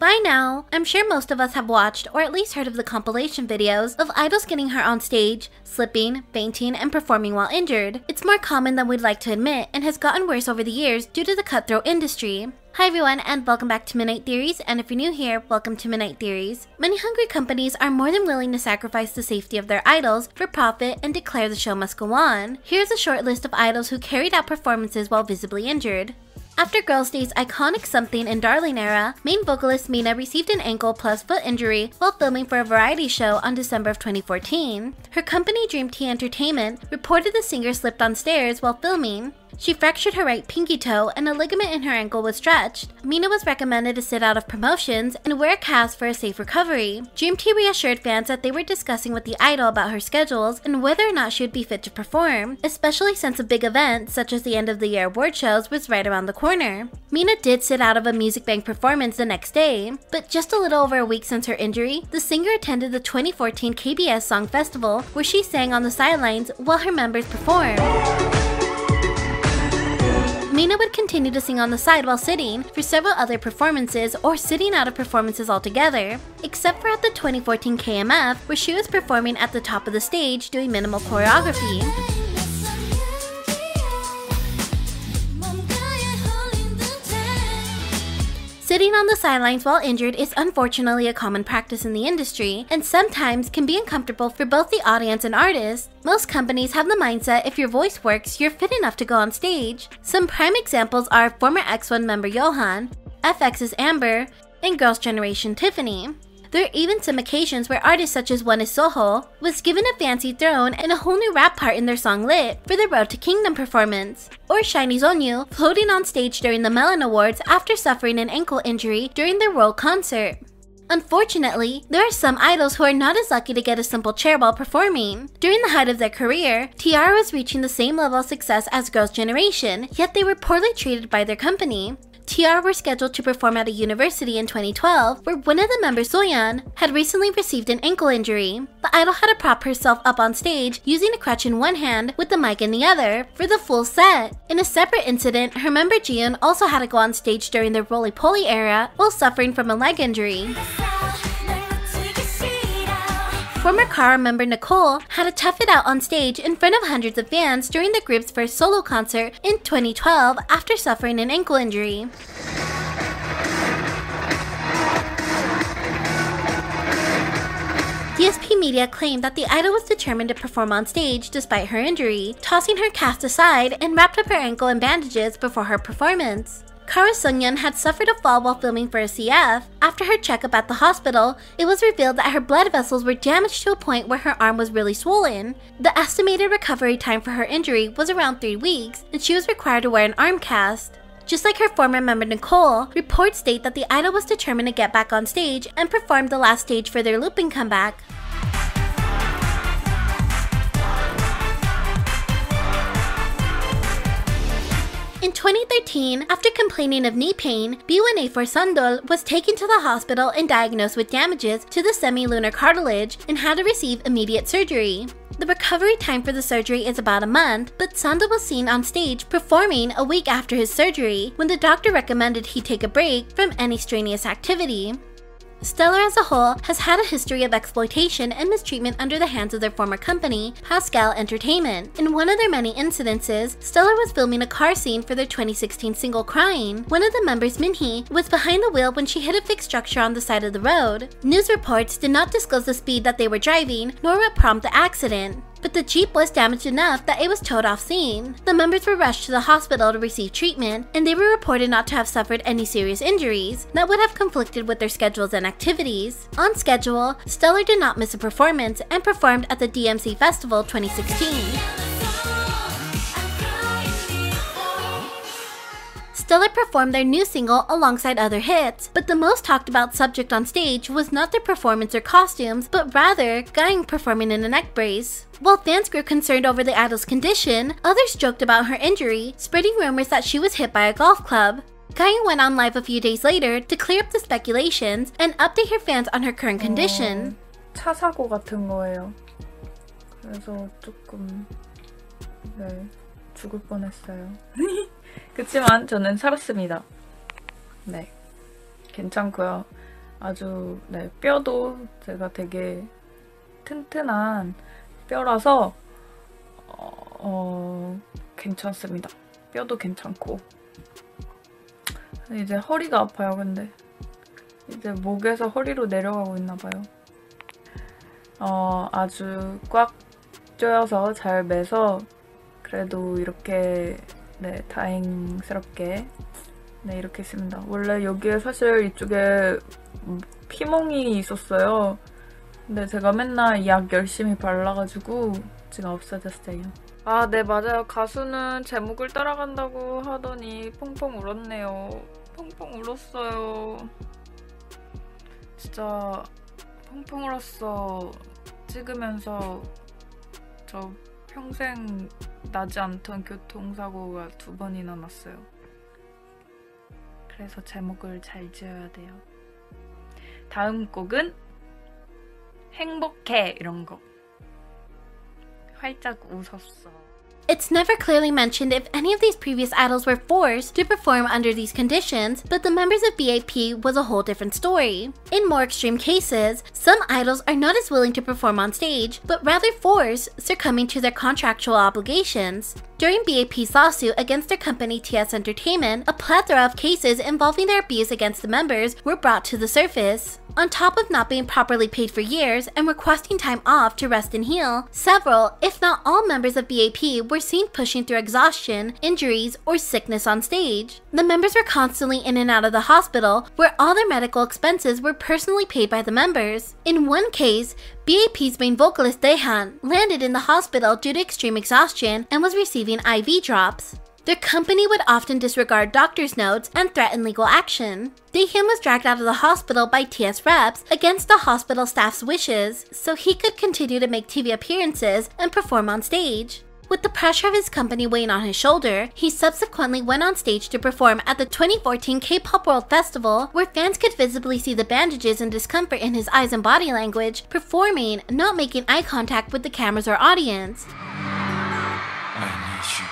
By now, I'm sure most of us have watched or at least heard of the compilation videos of idols getting hurt on stage, slipping, fainting, and performing while injured. It's more common than we'd like to admit and has gotten worse over the years due to the cutthroat industry. Hi everyone, and welcome back to Midnight Theories, and if you're new here, welcome to Midnight Theories. Many hungry companies are more than willing to sacrifice the safety of their idols for profit and declare the show must go on. Here's a short list of idols who carried out performances while visibly injured. After Girls' Day's iconic Something and Darling era, main vocalist Minah received an ankle plus foot injury while filming for a variety show on December of 2014. Her company Dream Tea Entertainment reported the singer slipped on stairs while filming. She fractured her right pinky toe and a ligament in her ankle was stretched. Minah was recommended to sit out of promotions and wear a cast for a safe recovery. Dream Tea reassured fans that they were discussing with the idol about her schedules and whether or not she would be fit to perform, especially since a big event such as the end of the year award shows was right around the corner. Minah did sit out of a Music Bank performance the next day, but just a little over a week since her injury, the singer attended the 2014 KBS Song Festival where she sang on the sidelines while her members performed. Minah would continue to sing on the side while sitting for several other performances or sitting out of performances altogether, except for at the 2014 KMF where she was performing at the top of the stage doing minimal choreography. Sitting on the sidelines while injured is unfortunately a common practice in the industry and sometimes can be uncomfortable for both the audience and artists. Most companies have the mindset if your voice works, you're fit enough to go on stage. Some prime examples are former X1 member Yeon, FX's Amber, and Girls' Generation Tiffany. There are even some occasions where artists such as One is Soho was given a fancy throne and a whole new rap part in their song Lit for the Road to Kingdom performance, or Shiny Zonyu floating on stage during the Melon Awards after suffering an ankle injury during their world concert. Unfortunately, there are some idols who are not as lucky to get a simple chair while performing. During the height of their career, T-ara was reaching the same level of success as Girls' Generation, yet they were poorly treated by their company. T-ara were scheduled to perform at a university in 2012, where one of the members, Soyeon, had recently received an ankle injury. The idol had to prop herself up on stage using a crutch in one hand with the mic in the other for the full set. In a separate incident, her member Jiyeon also had to go on stage during the roly-poly era while suffering from a leg injury. Former T-ara member Nicole had to tough it out on stage in front of hundreds of fans during the group's first solo concert in 2012 after suffering an ankle injury. DSP Media claimed that the idol was determined to perform on stage despite her injury, tossing her cast aside and wrapped up her ankle in bandages before her performance. T-ara's Seungyeon had suffered a fall while filming for a CF. After her checkup at the hospital, it was revealed that her blood vessels were damaged to a point where her arm was really swollen. The estimated recovery time for her injury was around 3 weeks, and she was required to wear an arm cast. Just like her former member Nicole, reports state that the idol was determined to get back on stage and perform the last stage for their looping comeback. In 2013, after complaining of knee pain, B1A4 Sandeul was taken to the hospital and diagnosed with damages to the semi-lunar cartilage and had to receive immediate surgery. The recovery time for the surgery is about a month, but Sandeul was seen on stage performing a week after his surgery when the doctor recommended he take a break from any strenuous activity. Stellar as a whole has had a history of exploitation and mistreatment under the hands of their former company, Pascal Entertainment. In one of their many incidences, Stellar was filming a car scene for their 2016 single Crying. One of the members, Minhee, was behind the wheel when she hit a fixed structure on the side of the road. News reports did not disclose the speed that they were driving, nor what prompted the accident, but the Jeep was damaged enough that it was towed off scene. The members were rushed to the hospital to receive treatment, and they were reported not to have suffered any serious injuries that would have conflicted with their schedules and activities. On schedule, Stellar did not miss a performance and performed at the DMC Festival 2016. Stellar performed their new single alongside other hits, but the most talked about subject on stage was not their performance or costumes, but rather Gayoung performing in a neck brace. While fans grew concerned over the idol's condition, others joked about her injury, spreading rumors that she was hit by a golf club. Gayoung went on live a few days later to clear up the speculations and update her fans on her current condition. 차 사고 같은 거예요. 그래서 조금 죽을 뻔했어요. 그치만 저는 살았습니다. 네, 괜찮고요. 아주 네, 뼈도 제가 되게 튼튼한 뼈라서 괜찮습니다. 뼈도 괜찮고. 이제 허리가 아파요. 근데 이제 목에서 허리로 내려가고 있나봐요. 아주 꽉 조여서 잘 매서 그래도 이렇게 네, 다행스럽게 네, 이렇게 있습니다. 원래 여기에 사실 이쪽에 피멍이 있었어요. 근데 제가 맨날 약 열심히 발라가지고 지금 없어졌어요. 아, 네, 맞아요. 가수는 제목을 따라간다고 하더니 펑펑 울었네요. 펑펑 울었어요. 진짜 펑펑 울었어. 찍으면서 저 평생 나지 않던 교통사고가 2번이나 났어요. 그래서 제목을 잘 지어야 돼요. 다음 곡은 행복해 이런 거. 활짝 웃었어. It's never clearly mentioned if any of these previous idols were forced to perform under these conditions, but the members of B.A.P was a whole different story. In more extreme cases, some idols are not as willing to perform on stage, but rather forced, succumbing to their contractual obligations. During B.A.P's lawsuit against their company TS Entertainment, a plethora of cases involving their abuse against the members were brought to the surface. On top of not being properly paid for years and requesting time off to rest and heal, several, if not all members of B.A.P were seen pushing through exhaustion, injuries, or sickness on stage. The members were constantly in and out of the hospital, where all their medical expenses were personally paid by the members. In one case, B.A.P's main vocalist Daehyun landed in the hospital due to extreme exhaustion and was receiving IV drops. Their company would often disregard doctor's notes and threaten legal action. Daehyun was dragged out of the hospital by TS reps against the hospital staff's wishes, so he could continue to make TV appearances and perform on stage. With the pressure of his company weighing on his shoulder, he subsequently went on stage to perform at the 2014 K-pop World Festival, where fans could visibly see the bandages and discomfort in his eyes and body language, performing, not making eye contact with the cameras or audience. I need you.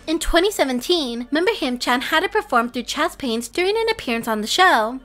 In 2017, member Himchan had to perform through chest pains during an appearance on the show.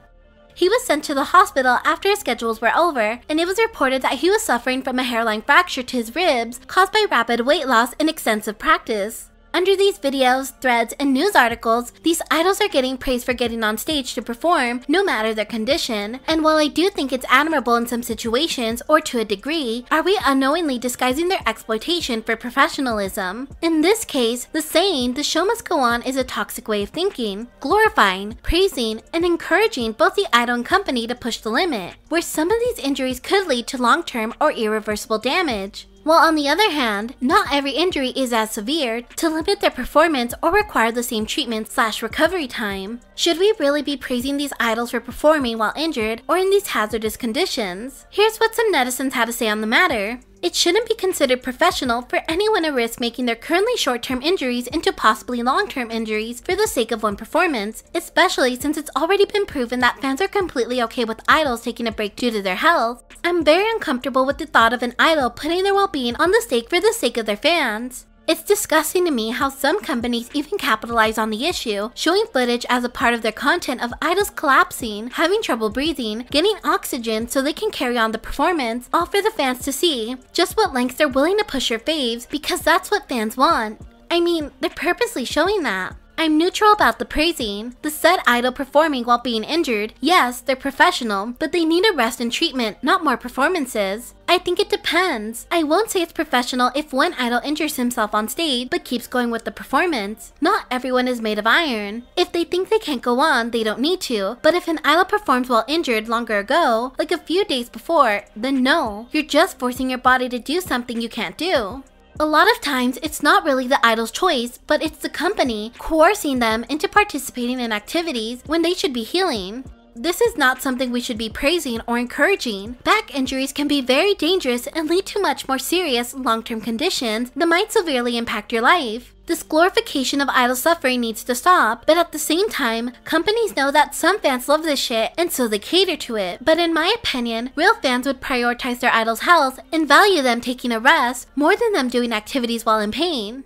He was sent to the hospital after his schedules were over, and it was reported that he was suffering from a hairline fracture to his ribs caused by rapid weight loss and extensive practice. Under these videos, threads, and news articles, these idols are getting praised for getting on stage to perform, no matter their condition. And while I do think it's admirable in some situations, or to a degree, are we unknowingly disguising their exploitation for professionalism? In this case, the saying, "the show must go on," is a toxic way of thinking, glorifying, praising, and encouraging both the idol and company to push the limit, where some of these injuries could lead to long-term or irreversible damage. While on the other hand, not every injury is as severe to limit their performance or require the same treatment/recovery time. Should we really be praising these idols for performing while injured or in these hazardous conditions? Here's what some netizens had to say on the matter. It shouldn't be considered professional for anyone to risk making their currently short-term injuries into possibly long-term injuries for the sake of one performance, especially since it's already been proven that fans are completely okay with idols taking a break due to their health. I'm very uncomfortable with the thought of an idol putting their well-being on the stake for the sake of their fans. It's disgusting to me how some companies even capitalize on the issue, showing footage as a part of their content of idols collapsing, having trouble breathing, getting oxygen so they can carry on the performance, all for the fans to see. Just what lengths they're willing to push your faves, because that's what fans want. I mean, they're purposely showing that. I'm neutral about the praising. The said idol performing while being injured, yes, they're professional, but they need a rest and treatment, not more performances. I think it depends. I won't say it's professional if one idol injures himself on stage but keeps going with the performance. Not everyone is made of iron. If they think they can't go on, they don't need to. But if an idol performs while injured longer ago, like a few days before, then no, you're just forcing your body to do something you can't do. A lot of times, it's not really the idol's choice, but it's the company coercing them into participating in activities when they should be healing. This is not something we should be praising or encouraging. Back injuries can be very dangerous and lead to much more serious long-term conditions that might severely impact your life. This glorification of idol suffering needs to stop, but at the same time, companies know that some fans love this shit and so they cater to it. But in my opinion, real fans would prioritize their idol's health and value them taking a rest more than them doing activities while in pain.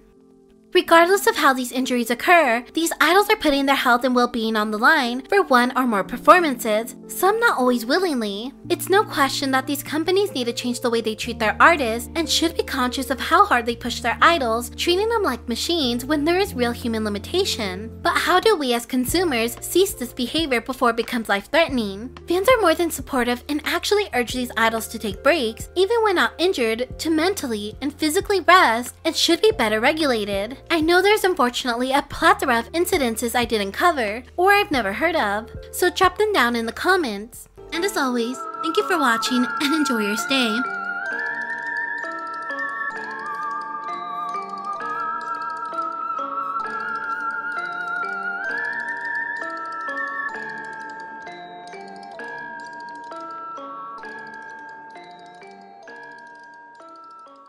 Regardless of how these injuries occur, these idols are putting their health and well-being on the line for one or more performances, some not always willingly. It's no question that these companies need to change the way they treat their artists and should be conscious of how hard they push their idols, treating them like machines when there is real human limitation. But how do we as consumers cease this behavior before it becomes life-threatening? Fans are more than supportive and actually urge these idols to take breaks, even when not injured, to mentally and physically rest, and should be better regulated. I know there's unfortunately a plethora of incidences I didn't cover, or I've never heard of, so drop them down in the comments. And as always, thank you for watching and enjoy your stay.